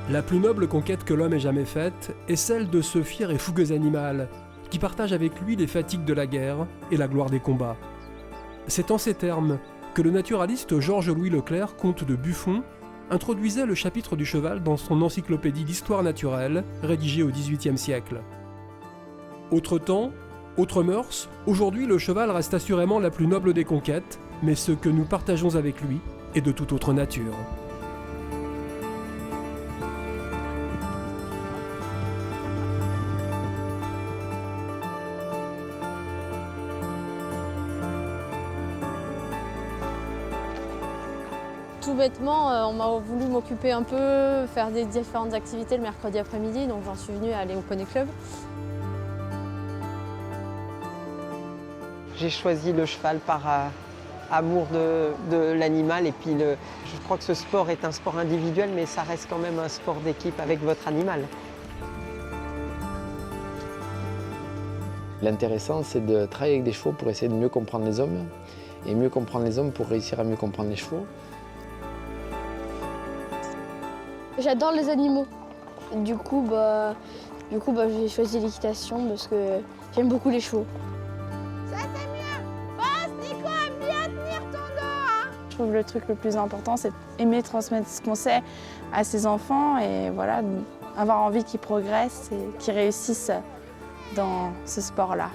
La plus noble conquête que l'homme ait jamais faite est celle de ce fier et fougueux animal qui partage avec lui les fatigues de la guerre et la gloire des combats. C'est en ces termes que le naturaliste Georges-Louis Leclerc, comte de Buffon, introduisait le chapitre du cheval dans son encyclopédie d'histoire naturelle, rédigée au XVIIIe siècle. Autre temps, autres mœurs, aujourd'hui le cheval reste assurément la plus noble des conquêtes, mais ce que nous partageons avec lui est de toute autre nature. Tout bêtement, on m'a voulu m'occuper un peu, faire des différentes activités le mercredi après-midi, donc j'en suis venue à aller au Poney Club. J'ai choisi le cheval par amour de l'animal et puis je crois que ce sport est un sport individuel mais ça reste quand même un sport d'équipe avec votre animal. L'intéressant, c'est de travailler avec des chevaux pour essayer de mieux comprendre les hommes et mieux comprendre les hommes pour réussir à mieux comprendre les chevaux. J'adore les animaux. Du coup, j'ai choisi l'équitation parce que j'aime beaucoup les chevaux. Ça c'est mieux. Bosse, Nico, aime bien tenir ton dos, hein. Je trouve le truc le plus important, c'est aimer transmettre ce qu'on sait à ses enfants et voilà, avoir envie qu'ils progressent et qu'ils réussissent dans ce sport-là.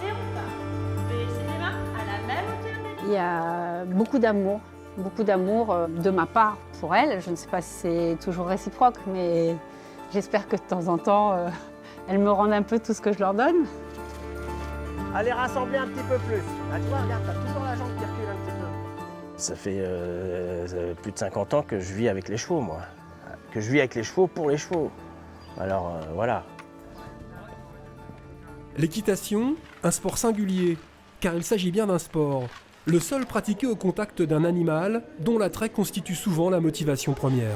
Et on part. Baissez les mains à la même hauteur. Il y a beaucoup d'amour de ma part pour elle. Je ne sais pas si c'est toujours réciproque, mais j'espère que de temps en temps, elles me rendent un peu tout ce que je leur donne. Allez, rassembler un petit peu plus. Là, tu vois, regarde, t'as toujours la jambe qui recule un petit peu. Ça fait plus de 50 ans que je vis avec les chevaux, moi. Que je vis avec les chevaux pour les chevaux. Alors, voilà. L'équitation, un sport singulier, car il s'agit bien d'un sport, le seul pratiqué au contact d'un animal dont l'attrait constitue souvent la motivation première.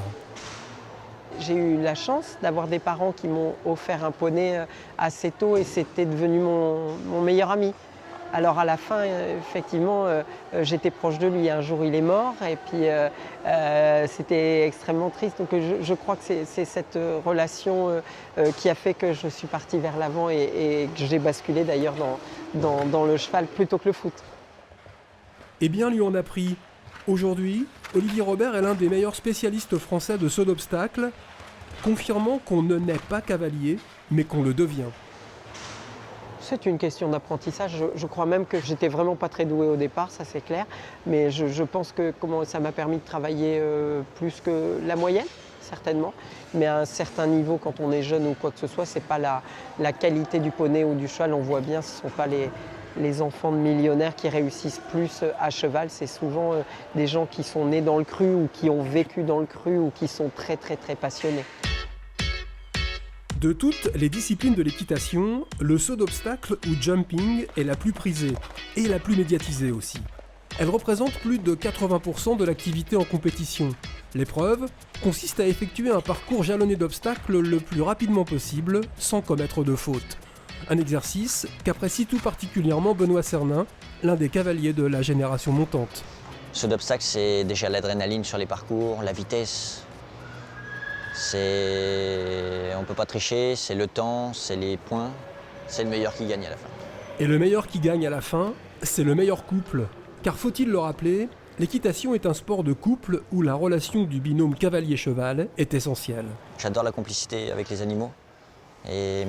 J'ai eu la chance d'avoir des parents qui m'ont offert un poney assez tôt et c'était devenu mon meilleur ami. Alors à la fin, effectivement, j'étais proche de lui. Un jour, il est mort et puis c'était extrêmement triste. Donc je crois que c'est cette relation qui a fait que je suis partie vers l'avant et que j'ai basculé d'ailleurs dans le cheval plutôt que le foot. Eh bien, lui en a pris. Aujourd'hui, Olivier Robert est l'un des meilleurs spécialistes français de saut d'obstacle, confirmant qu'on ne naît pas cavalier, mais qu'on le devient. C'est une question d'apprentissage. Je crois même que j'étais vraiment pas très douée au départ, ça c'est clair. Mais je pense que ça m'a permis de travailler plus que la moyenne, certainement. Mais à un certain niveau, quand on est jeune ou quoi que ce soit, c'est pas la qualité du poney ou du cheval. On voit bien, ce ne sont pas les enfants de millionnaires qui réussissent plus à cheval. C'est souvent des gens qui sont nés dans le cru ou qui ont vécu dans le cru ou qui sont très très très passionnés. De toutes les disciplines de l'équitation, le saut d'obstacle ou jumping est la plus prisée et la plus médiatisée aussi. Elle représente plus de 80% de l'activité en compétition. L'épreuve consiste à effectuer un parcours jalonné d'obstacles le plus rapidement possible sans commettre de fautes. Un exercice qu'apprécie tout particulièrement Benoît Cernin, l'un des cavaliers de la génération montante. Ce d'obstacle, c'est déjà l'adrénaline sur les parcours, la vitesse. On ne peut pas tricher, c'est le temps, c'est les points. C'est le meilleur qui gagne à la fin. Et le meilleur qui gagne à la fin, c'est le meilleur couple. Car faut-il le rappeler, l'équitation est un sport de couple où la relation du binôme cavalier-cheval est essentielle. J'adore la complicité avec les animaux. Et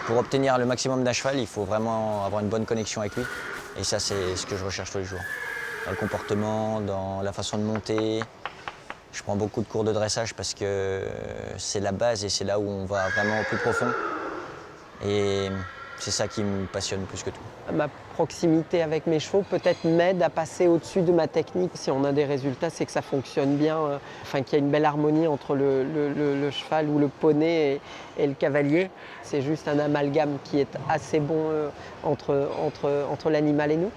pour obtenir le maximum d'un cheval, il faut vraiment avoir une bonne connexion avec lui. Et ça, c'est ce que je recherche tous les jours. Dans le comportement, dans la façon de monter. Je prends beaucoup de cours de dressage parce que c'est la base et c'est là où on va vraiment au plus profond. Et c'est ça qui me passionne plus que tout. Ma proximité avec mes chevaux peut-être m'aide à passer au-dessus de ma technique. Si on a des résultats, c'est que ça fonctionne bien, qu'il y a une belle harmonie entre le cheval ou le poney et le cavalier. C'est juste un amalgame qui est assez bon entre l'animal et nous.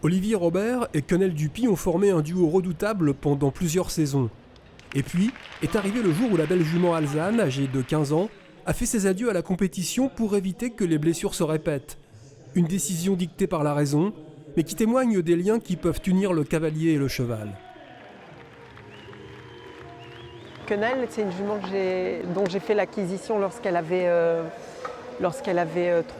Olivier Robert et Quenelle Dupuy ont formé un duo redoutable pendant plusieurs saisons. Et puis est arrivé le jour où la belle jument Alzane, âgée de 15 ans, a fait ses adieux à la compétition pour éviter que les blessures se répètent. Une décision dictée par la raison, mais qui témoigne des liens qui peuvent unir le cavalier et le cheval. quenelle, c'est une jument dont j'ai fait l'acquisition lorsqu'elle avait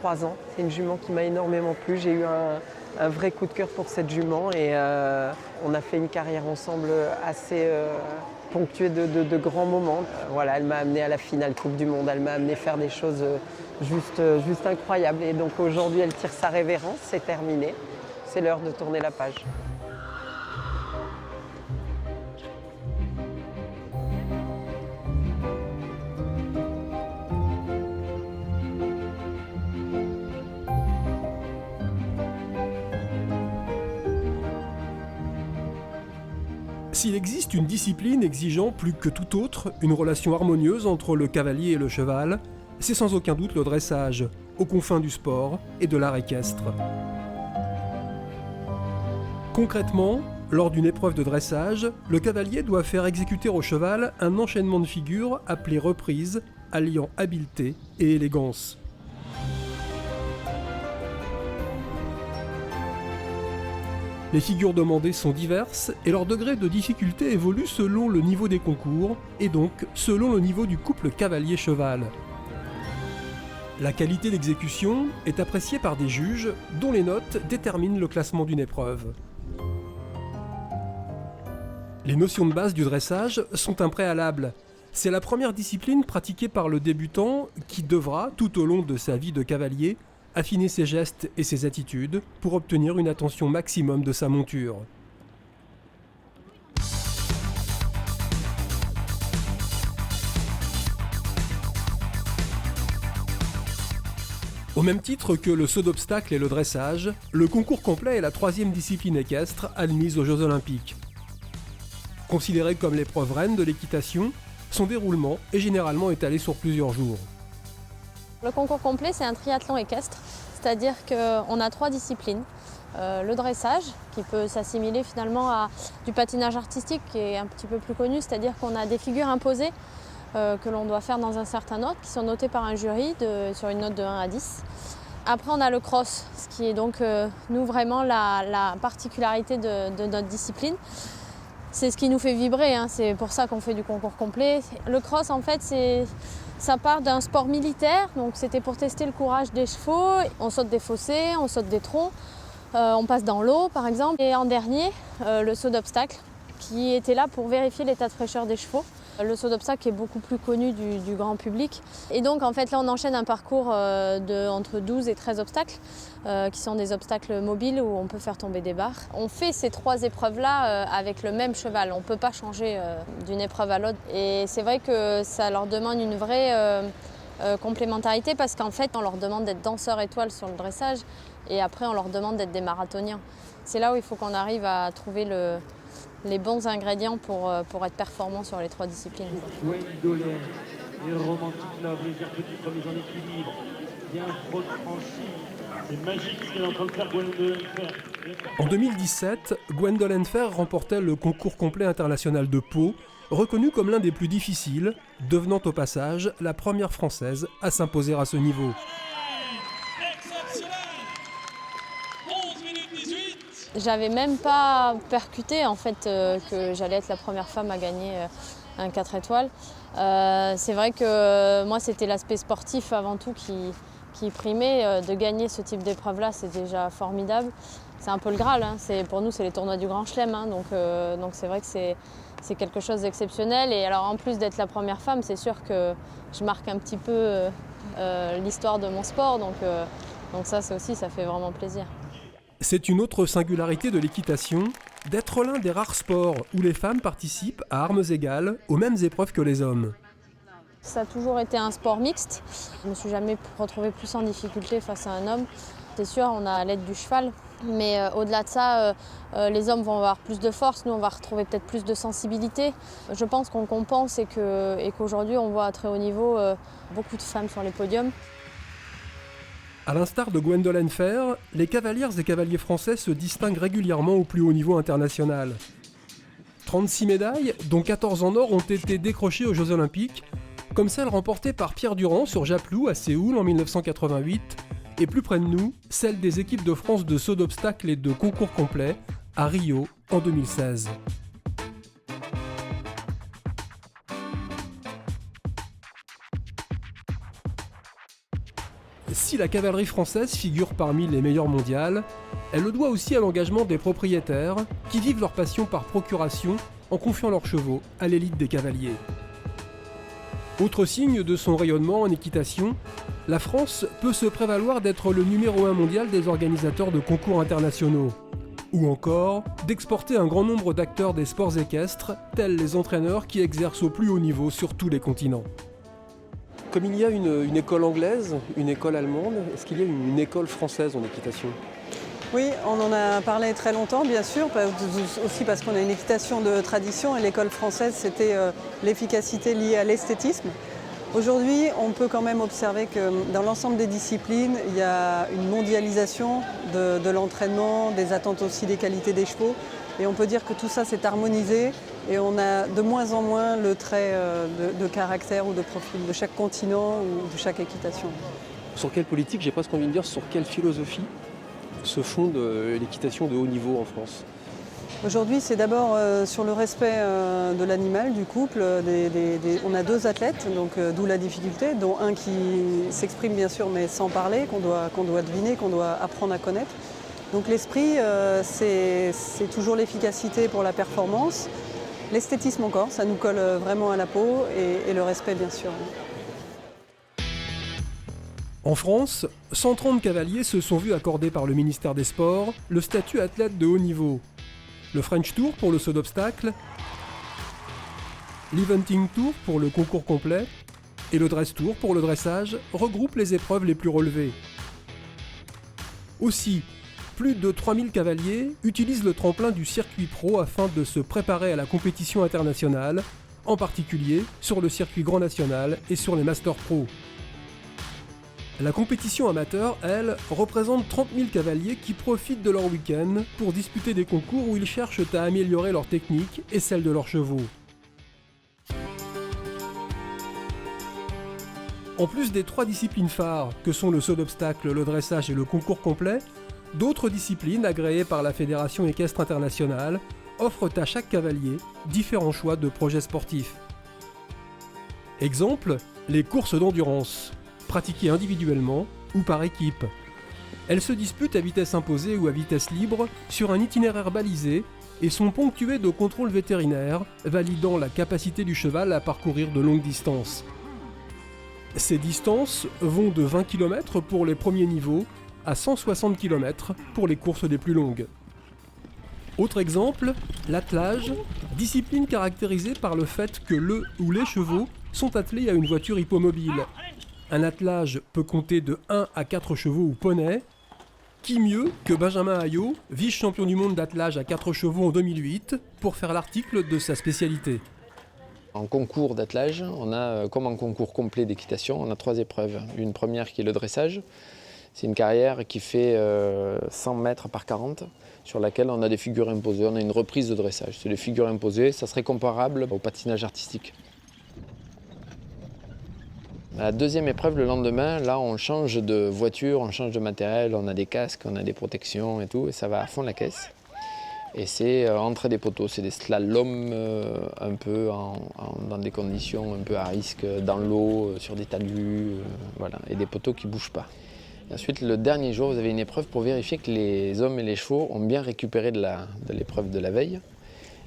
3 ans. C'est une jument qui m'a énormément plu. J'ai eu un vrai coup de cœur pour cette jument et on a fait une carrière ensemble assez ponctuée de grands moments. Voilà, elle m'a amené à la finale Coupe du Monde, elle m'a amené faire des choses juste incroyables. Et donc aujourd'hui, elle tire sa révérence, c'est terminé. C'est l'heure de tourner la page. S'il existe une discipline exigeant plus que toute autre une relation harmonieuse entre le cavalier et le cheval, c'est sans aucun doute le dressage, aux confins du sport et de l'art équestre. Concrètement, lors d'une épreuve de dressage, le cavalier doit faire exécuter au cheval un enchaînement de figures appelé reprise, alliant habileté et élégance. Les figures demandées sont diverses et leur degré de difficulté évolue selon le niveau des concours et donc selon le niveau du couple cavalier-cheval. La qualité d'exécution est appréciée par des juges dont les notes déterminent le classement d'une épreuve. Les notions de base du dressage sont un préalable. C'est la première discipline pratiquée par le débutant qui devra, tout au long de sa vie de cavalier, affiner ses gestes et ses attitudes pour obtenir une attention maximum de sa monture. Au même titre que le saut d'obstacle et le dressage, le concours complet est la 3e discipline équestre admise aux Jeux Olympiques. Considéré comme l'épreuve reine de l'équitation, son déroulement est généralement étalé sur plusieurs jours. Le concours complet, c'est un triathlon équestre, c'est-à-dire qu'on a 3 disciplines. Le dressage, qui peut s'assimiler finalement à du patinage artistique, qui est un petit peu plus connu, c'est-à-dire qu'on a des figures imposées que l'on doit faire dans un certain ordre, qui sont notées par un jury sur une note de 1 à 10. Après, on a le cross, ce qui est donc, nous, vraiment la particularité de notre discipline. C'est ce qui nous fait vibrer, hein. C'est pour ça qu'on fait du concours complet. Le cross, en fait, ça part d'un sport militaire, donc c'était pour tester le courage des chevaux. On saute des fossés, on saute des troncs, on passe dans l'eau par exemple. Et en dernier, le saut d'obstacle, qui était là pour vérifier l'état de fraîcheur des chevaux. Le saut d'obstacle est beaucoup plus connu du grand public. Et donc en fait là on enchaîne un parcours entre 12 et 13 obstacles, qui sont des obstacles mobiles où on peut faire tomber des barres. On fait ces 3 épreuves-là avec le même cheval, on ne peut pas changer d'une épreuve à l'autre. Et c'est vrai que ça leur demande une vraie complémentarité parce qu'en fait on leur demande d'être danseurs étoiles sur le dressage et après on leur demande d'être des marathoniens. C'est là où il faut qu'on arrive à trouver les bons ingrédients pour être performant sur les 3 disciplines. Les romantiques nobles, les airs petits comme les en équilibre, bien franchi. C'est magique ce qu'elle est en train de faire Gwendolen Fer. En 2017, Gwendolen Fer remportait le concours complet international de Pau, reconnu comme l'un des plus difficiles, devenant au passage la première française à s'imposer à ce niveau. J'avais même pas percuté en fait que j'allais être la première femme à gagner un 4 étoiles. C'est vrai que moi c'était l'aspect sportif avant tout qui primait. De gagner ce type d'épreuve-là, c'est déjà formidable. C'est un peu le Graal, hein. Pour nous c'est les tournois du Grand Chelem, hein. Donc c'est vrai que c'est quelque chose d'exceptionnel. Et alors en plus d'être la première femme, c'est sûr que je marque un petit peu l'histoire de mon sport. Donc ça aussi, ça fait vraiment plaisir. C'est une autre singularité de l'équitation, d'être l'un des rares sports où les femmes participent à armes égales aux mêmes épreuves que les hommes. Ça a toujours été un sport mixte. Je ne me suis jamais retrouvée plus en difficulté face à un homme. C'est sûr, on a l'aide du cheval, mais au-delà de ça, les hommes vont avoir plus de force, nous on va retrouver peut-être plus de sensibilité. Je pense qu'on compense et qu'aujourd'hui on voit à très haut niveau beaucoup de femmes sur les podiums. À l'instar de Gwendolen Fer, les cavalières et cavaliers français se distinguent régulièrement au plus haut niveau international. 36 médailles, dont 14 en or, ont été décrochées aux Jeux Olympiques, comme celle remportée par Pierre Durand sur Japlou à Séoul en 1988, et plus près de nous, celle des équipes de France de saut d'obstacle et de concours complet à Rio en 2016. Si la cavalerie française figure parmi les meilleures mondiales, elle le doit aussi à l'engagement des propriétaires qui vivent leur passion par procuration en confiant leurs chevaux à l'élite des cavaliers. Autre signe de son rayonnement en équitation, la France peut se prévaloir d'être le numéro 1 mondial des organisateurs de concours internationaux, ou encore d'exporter un grand nombre d'acteurs des sports équestres, tels les entraîneurs qui exercent au plus haut niveau sur tous les continents. Comme il y a une école anglaise, une école allemande, est-ce qu'il y a une école française en équitation ? Oui, on en a parlé très longtemps, bien sûr, aussi parce qu'on a une équitation de tradition et l'école française, c'était l'efficacité liée à l'esthétisme. Aujourd'hui, on peut quand même observer que dans l'ensemble des disciplines, il y a une mondialisation de l'entraînement, des attentes aussi des qualités des chevaux. Et on peut dire que tout ça s'est harmonisé et on a de moins en moins le trait de caractère ou de profil de chaque continent ou de chaque équitation. Sur quelle politique, j'ai presque envie de dire, sur quelle philosophie se fonde l'équitation de haut niveau en France ? Aujourd'hui, c'est d'abord sur le respect de l'animal, du couple. On a 2 athlètes, donc d'où la difficulté, dont un qui s'exprime bien sûr, mais sans parler, qu'on doit deviner, qu'on doit apprendre à connaître. Donc l'esprit, c'est toujours l'efficacité pour la performance. L'esthétisme encore, ça nous colle vraiment à la peau, et le respect bien sûr. En France, 130 cavaliers se sont vus accorder par le ministère des Sports le statut athlète de haut niveau. Le French Tour pour le saut d'obstacle, l'Eventing Tour pour le concours complet et le Dress Tour pour le dressage regroupent les épreuves les plus relevées. Aussi, plus de 3000 cavaliers utilisent le tremplin du circuit pro afin de se préparer à la compétition internationale, en particulier sur le circuit Grand National et sur les Masters Pro. La compétition amateur, elle, représente 30 000 cavaliers qui profitent de leur week-end pour disputer des concours où ils cherchent à améliorer leur technique et celle de leurs chevaux. En plus des 3 disciplines phares que sont le saut d'obstacle, le dressage et le concours complet, d'autres disciplines agréées par la Fédération équestre internationale offrent à chaque cavalier différents choix de projets sportifs. Exemple, les courses d'endurance, pratiquées individuellement ou par équipe. Elles se disputent à vitesse imposée ou à vitesse libre sur un itinéraire balisé et sont ponctuées de contrôles vétérinaires validant la capacité du cheval à parcourir de longues distances. Ces distances vont de 20 km pour les premiers niveaux à 160 km pour les courses les plus longues. Autre exemple, l'attelage, discipline caractérisée par le fait que le ou les chevaux sont attelés à une voiture hippomobile. Un attelage peut compter de 1 à 4 chevaux ou poneys. Qui mieux que Benjamin Ayot, vice-champion du monde d'attelage à 4 chevaux en 2008, pour faire l'article de sa spécialité. En concours d'attelage, on a, comme en concours complet d'équitation, on a 3 épreuves. Une première qui est le dressage. C'est une carrière qui fait 100 mètres par 40, sur laquelle on a des figures imposées. On a une reprise de dressage. C'est des figures imposées, ça serait comparable au patinage artistique. La deuxième épreuve, le lendemain, là on change de voiture, on change de matériel, on a des casques, on a des protections et tout, et ça va à fond la caisse. Et c'est entre des poteaux, c'est des slaloms un peu dans des conditions un peu à risque, dans l'eau, sur des talus, voilà, et des poteaux qui ne bougent pas. Et ensuite, le dernier jour, vous avez une épreuve pour vérifier que les hommes et les chevaux ont bien récupéré de l'épreuve de la veille.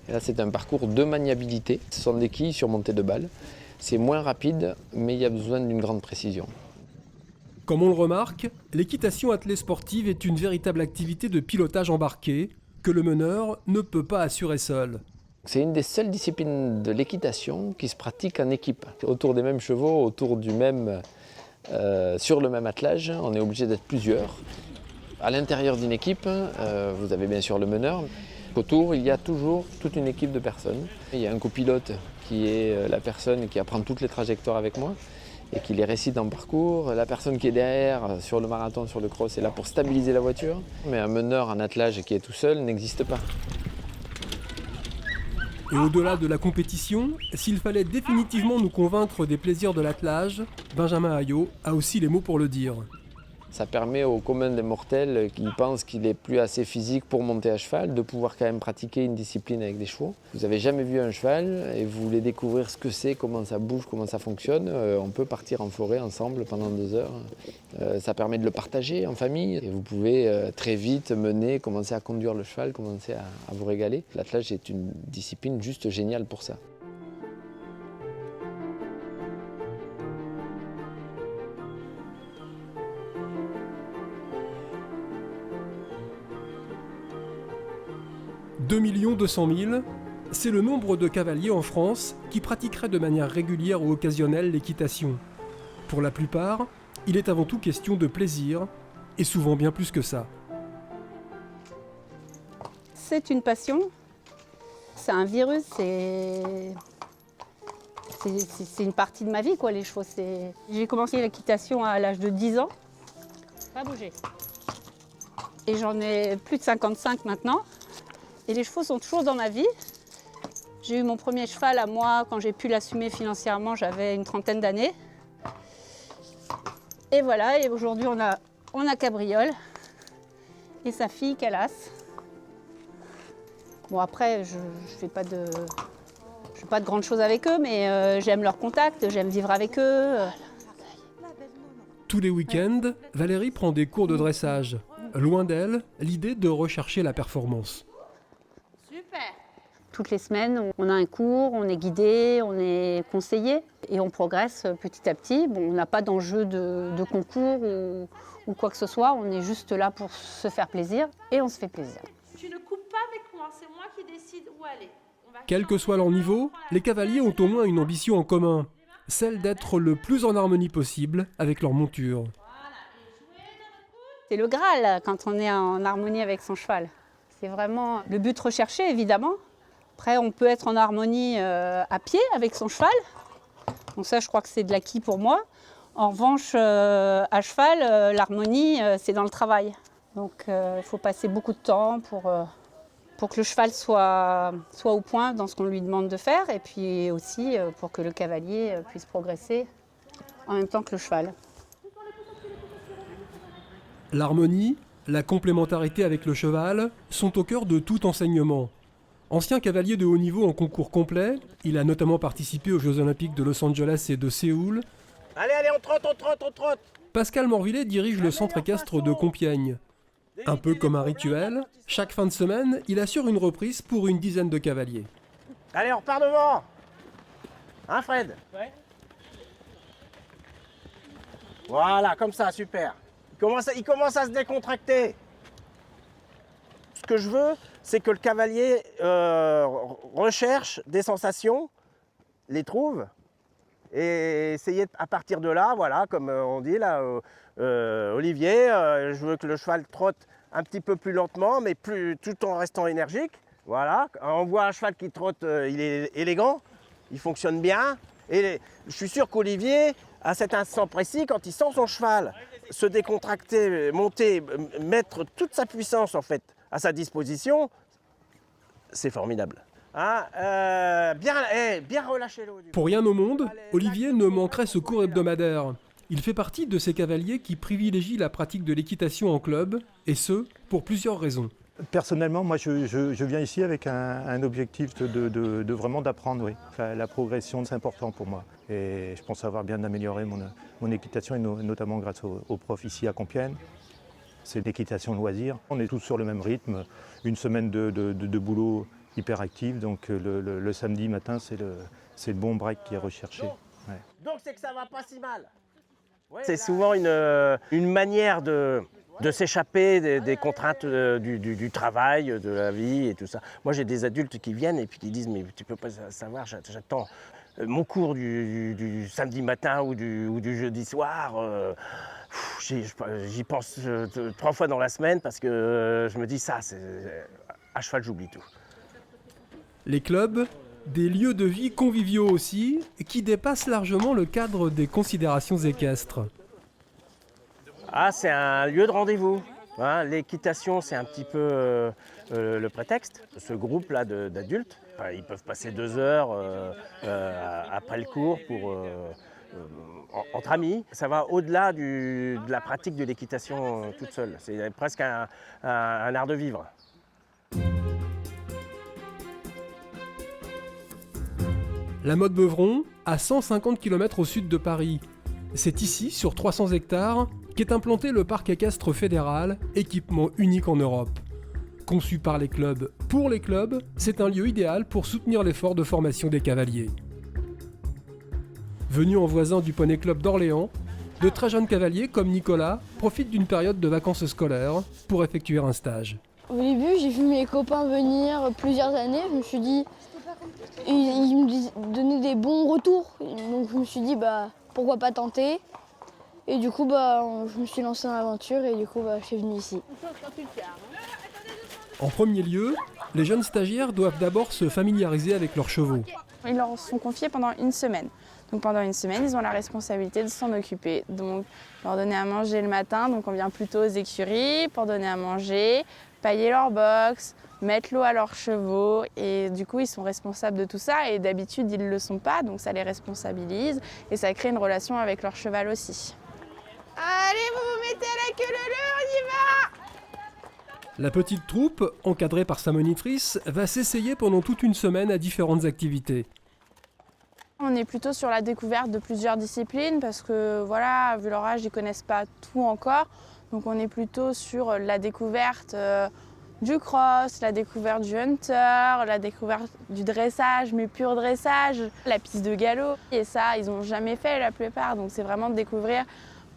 Et là, c'est un parcours de maniabilité. Ce sont des quilles surmontées de balles. C'est moins rapide, mais il y a besoin d'une grande précision. Comme on le remarque, l'équitation attelée sportive est une véritable activité de pilotage embarqué que le meneur ne peut pas assurer seul. C'est une des seules disciplines de l'équitation qui se pratique en équipe. Autour des mêmes chevaux, autour du même, sur le même attelage, on est obligé d'être plusieurs. À l'intérieur d'une équipe, vous avez bien sûr le meneur. Autour, il y a toujours toute une équipe de personnes. Il y a un copilote qui est la personne qui apprend toutes les trajectoires avec moi et qui les récite en parcours. La personne qui est derrière, sur le marathon, sur le cross, est là pour stabiliser la voiture. Mais un meneur en attelage qui est tout seul n'existe pas. Et au-delà de la compétition, s'il fallait définitivement nous convaincre des plaisirs de l'attelage, Benjamin Ayot a aussi les mots pour le dire. Ça permet au commun des mortels qui pensent qu'il n'est plus assez physique pour monter à cheval de pouvoir quand même pratiquer une discipline avec des chevaux. Vous n'avez jamais vu un cheval et vous voulez découvrir ce que c'est, comment ça bouge, comment ça fonctionne. On peut partir en forêt ensemble pendant 2 heures. Ça permet de le partager en famille et vous pouvez très vite mener, commencer à conduire le cheval, commencer à vous régaler. L'attelage est une discipline juste géniale pour ça. « 2 200 000, c'est le nombre de cavaliers en France qui pratiqueraient de manière régulière ou occasionnelle l'équitation. Pour la plupart, il est avant tout question de plaisir, et souvent bien plus que ça. C'est une passion, c'est un virus, c'est une partie de ma vie, quoi, les chevaux. J'ai commencé l'équitation à l'âge de 10 ans. Pas bouger. Et j'en ai plus de 55 maintenant. Et les chevaux sont toujours dans ma vie. J'ai eu mon premier cheval à moi quand j'ai pu l'assumer financièrement, j'avais une trentaine d'années. Et voilà, et aujourd'hui on a Cabriole et sa fille Calas. Bon après, je fais pas de grandes choses avec eux, mais j'aime leur contact, j'aime vivre avec eux. Tous les week-ends, Valérie prend des cours de dressage. Loin d'elle, l'idée de rechercher la performance. Toutes les semaines, on a un cours, on est guidé, on est conseillé et on progresse petit à petit. Bon, on n'a pas d'enjeu de concours ou quoi que ce soit, on est juste là pour se faire plaisir et on se fait plaisir. Tu ne coupes pas avec moi, c'est moi qui décide où aller. Quel que soit leur niveau, les cavaliers ont au moins une ambition en commun, celle d'être le plus en harmonie possible avec leur monture. C'est le Graal quand on est en harmonie avec son cheval. C'est vraiment le but recherché, évidemment. Après, on peut être en harmonie à pied avec son cheval. Donc ça, je crois que c'est de l'acquis pour moi. En revanche, à cheval, l'harmonie, c'est dans le travail. Donc il faut passer beaucoup de temps pour que le cheval soit au point dans ce qu'on lui demande de faire. Et puis aussi pour que le cavalier puisse progresser en même temps que le cheval. L'harmonie, la complémentarité avec le cheval sont au cœur de tout enseignement. Ancien cavalier de haut niveau en concours complet, il a notamment participé aux Jeux Olympiques de Los Angeles et de Séoul. Allez, on trotte. Pascal Morvillet dirige le centre équestre de Compiègne. Un peu comme un rituel, chaque fin de semaine, il assure une reprise pour une dizaine de cavaliers. Allez, on repart devant. Hein, Fred? Ouais. Voilà, comme ça, super. Il commence à se décontracter. Ce que je veux, c'est que le cavalier recherche des sensations, les trouve, et essayer à partir de là, voilà, comme on dit là, Olivier, je veux que le cheval trotte un petit peu plus lentement, mais tout en restant énergique. Voilà, on voit un cheval qui trotte, il est élégant, il fonctionne bien, et je suis sûr qu'Olivier, à cet instant précis, quand il sent son cheval se décontracter, monter, mettre toute sa puissance en fait à sa disposition, c'est formidable. Hein, bien relâchez-le. Pour rien au monde, Olivier ne manquerait ce cours hebdomadaire. Il fait partie de ces cavaliers qui privilégient la pratique de l'équitation en club, et ce, pour plusieurs raisons. Personnellement, moi je viens ici avec un objectif de vraiment d'apprendre, oui. Enfin, la progression, c'est important pour moi. Et je pense avoir bien amélioré mon équitation, et notamment grâce au prof ici à Compiègne. C'est l'équitation loisir. On est tous sur le même rythme, une semaine de boulot hyper active, donc le samedi matin, c'est le bon break qui est recherché. Ouais. Donc c'est que ça va pas si mal. C'est souvent une manière de s'échapper des contraintes du travail, de la vie et tout ça. Moi j'ai des adultes qui viennent et puis qui disent mais tu peux pas savoir, j'attends mon cours du samedi matin ou du jeudi soir. J'y pense 3 fois dans la semaine parce que je me dis ça, à cheval j'oublie tout. Les clubs, des lieux de vie conviviaux aussi, qui dépassent largement le cadre des considérations équestres. Ah, c'est un lieu de rendez-vous. Hein, l'équitation, c'est un petit peu le prétexte. Ce groupe-là d'adultes, ils peuvent passer 2 heures après le cours entre amis. Ça va au-delà de la pratique de l'équitation toute seule. C'est presque un art de vivre. La Motte Beuvron, à 150 km au sud de Paris. C'est ici, sur 300 hectares, qu'est implanté le parc équestre fédéral, équipement unique en Europe. Conçu par les clubs pour les clubs, c'est un lieu idéal pour soutenir l'effort de formation des cavaliers. Venus en voisin du Poney Club d'Orléans, de très jeunes cavaliers comme Nicolas profitent d'une période de vacances scolaires pour effectuer un stage. Au début, j'ai vu mes copains venir plusieurs années. Je me suis dit, ils me donnaient des bons retours. Donc je me suis dit, pourquoi pas tenter. Et du coup, je me suis lancé dans l'aventure et du coup, je suis venue ici. En premier lieu, les jeunes stagiaires doivent d'abord se familiariser avec leurs chevaux. Ils leur sont confiés pendant une semaine. Donc pendant une semaine, ils ont la responsabilité de s'en occuper. Donc leur donner à manger le matin, donc on vient plutôt aux écuries pour donner à manger, pailler leur box, mettre l'eau à leurs chevaux et du coup ils sont responsables de tout ça et d'habitude ils ne le sont pas, donc ça les responsabilise et ça crée une relation avec leur cheval aussi. Allez, vous vous mettez à la queue leu, on y va! La petite troupe, encadrée par sa monitrice, va s'essayer pendant toute une semaine à différentes activités. On est plutôt sur la découverte de plusieurs disciplines parce que voilà, vu leur âge, ils ne connaissent pas tout encore. Donc on est plutôt sur la découverte du cross, la découverte du hunter, la découverte du dressage, mais pur dressage, la piste de galop. Et ça, ils n'ont jamais fait la plupart. Donc c'est vraiment de découvrir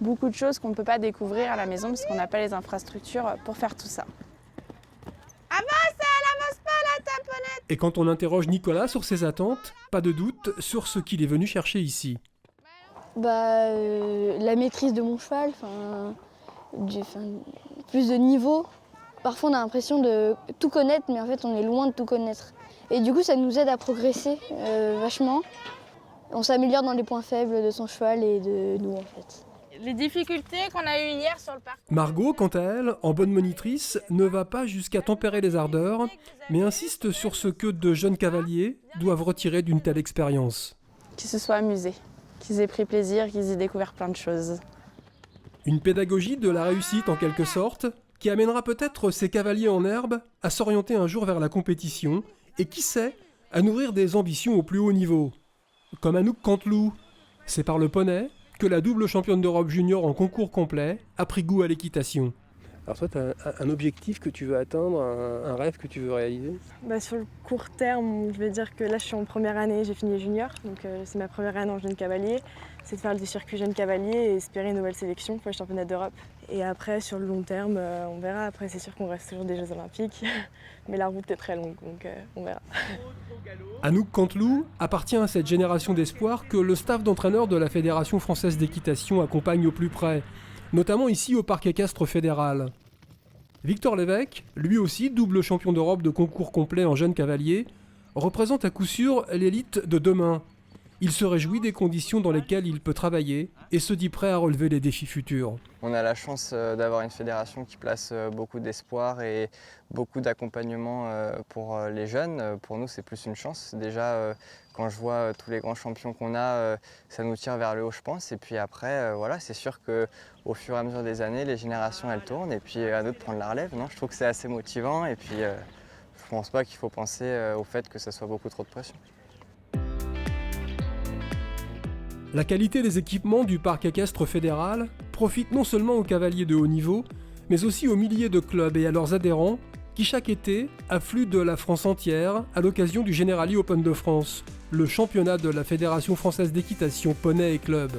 beaucoup de choses qu'on ne peut pas découvrir à la maison parce qu'on n'a pas les infrastructures pour faire tout ça. Avance, elle avance pas la taponnette! Et quand on interroge Nicolas sur ses attentes, pas de doute sur ce qu'il est venu chercher ici. La maîtrise de mon cheval, plus de niveau. Parfois on a l'impression de tout connaître, mais en fait on est loin de tout connaître. Et du coup ça nous aide à progresser vachement. On s'améliore dans les points faibles de son cheval et de nous en fait. Les difficultés qu'on a eues hier sur le parcours. Margot, quant à elle, en bonne monitrice, ne va pas jusqu'à tempérer les ardeurs, mais insiste sur ce que de jeunes cavaliers doivent retirer d'une telle expérience. Qu'ils se soient amusés, qu'ils aient pris plaisir, qu'ils aient découvert plein de choses. Une pédagogie de la réussite en quelque sorte, qui amènera peut-être ces cavaliers en herbe à s'orienter un jour vers la compétition et qui sait, à nourrir des ambitions au plus haut niveau. Comme Anouk Canteloup, c'est par le poney que la double championne d'Europe junior en concours complet a pris goût à l'équitation. Alors toi, tu as un objectif que tu veux atteindre, un rêve que tu veux réaliser? Sur le court terme, je vais dire que là je suis en première année, j'ai fini junior, donc c'est ma première année en jeune cavalier. C'est de faire le circuit jeune cavalier et espérer une nouvelle sélection pour les championnats d'Europe. Et après, sur le long terme, on verra. Après, c'est sûr qu'on reste toujours des Jeux Olympiques, mais la route est très longue, donc on verra. Anouk Canteloup appartient à cette génération d'espoir que le staff d'entraîneurs de la Fédération française d'équitation accompagne au plus près, notamment ici au Parc équestre fédéral. Victor Lévesque, lui aussi double champion d'Europe de concours complet en jeune cavalier, représente à coup sûr l'élite de demain. Il se réjouit des conditions dans lesquelles il peut travailler et se dit prêt à relever les défis futurs. On a la chance d'avoir une fédération qui place beaucoup d'espoir et beaucoup d'accompagnement pour les jeunes. Pour nous, c'est plus une chance. Déjà, quand je vois tous les grands champions qu'on a, ça nous tire vers le haut, je pense. Et puis après, voilà, c'est sûr qu'au fur et à mesure des années, les générations, elles tournent. Et puis à nous de prendre la relève. Non, je trouve que c'est assez motivant. Et puis, je ne pense pas qu'il faut penser au fait que ça soit beaucoup trop de pression. La qualité des équipements du parc équestre fédéral profite non seulement aux cavaliers de haut niveau, mais aussi aux milliers de clubs et à leurs adhérents qui chaque été affluent de la France entière à l'occasion du Generali Open de France, le championnat de la Fédération française d'équitation poney et club.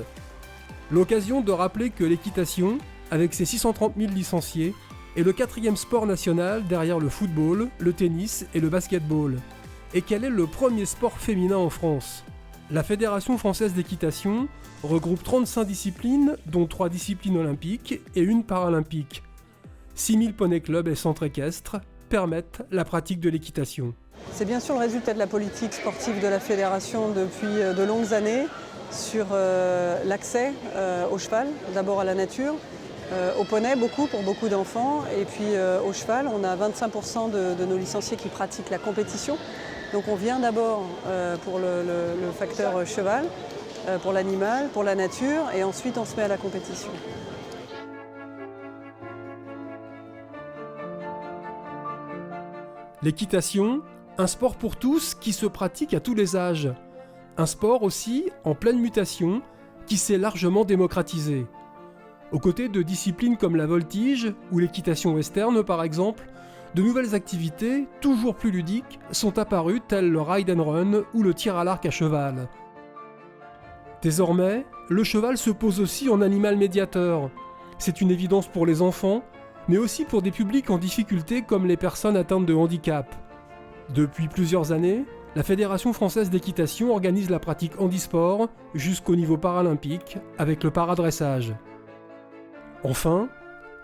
L'occasion de rappeler que l'équitation, avec ses 630 000 licenciés, est le 4e sport national derrière le football, le tennis et le basketball, et qu'elle est le premier sport féminin en France. La Fédération française d'équitation regroupe 35 disciplines, dont 3 disciplines olympiques et une paralympique. 6000 poney clubs et centres équestres permettent la pratique de l'équitation. C'est bien sûr le résultat de la politique sportive de la Fédération depuis de longues années sur l'accès au cheval, d'abord à la nature, au poney pour beaucoup d'enfants, et puis au cheval, on a 25% de nos licenciés qui pratiquent la compétition. Donc on vient d'abord pour le facteur cheval, pour l'animal, pour la nature, et ensuite on se met à la compétition. L'équitation, un sport pour tous qui se pratique à tous les âges. Un sport aussi en pleine mutation qui s'est largement démocratisé. Aux côtés de disciplines comme la voltige ou l'équitation western par exemple, de nouvelles activités, toujours plus ludiques, sont apparues telles le ride and run ou le tir à l'arc à cheval. Désormais, le cheval se pose aussi en animal médiateur. C'est une évidence pour les enfants, mais aussi pour des publics en difficulté comme les personnes atteintes de handicap. Depuis plusieurs années, la Fédération française d'équitation organise la pratique handisport jusqu'au niveau paralympique avec le paradressage. Enfin,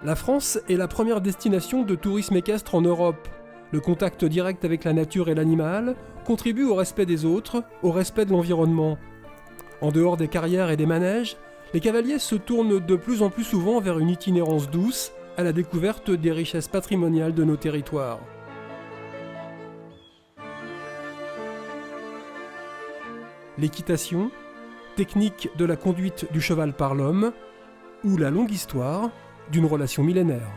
la France est la première destination de tourisme équestre en Europe. Le contact direct avec la nature et l'animal contribue au respect des autres, au respect de l'environnement. En dehors des carrières et des manèges, les cavaliers se tournent de plus en plus souvent vers une itinérance douce, à la découverte des richesses patrimoniales de nos territoires. L'équitation, technique de la conduite du cheval par l'homme, ou la longue histoire d'une relation millénaire.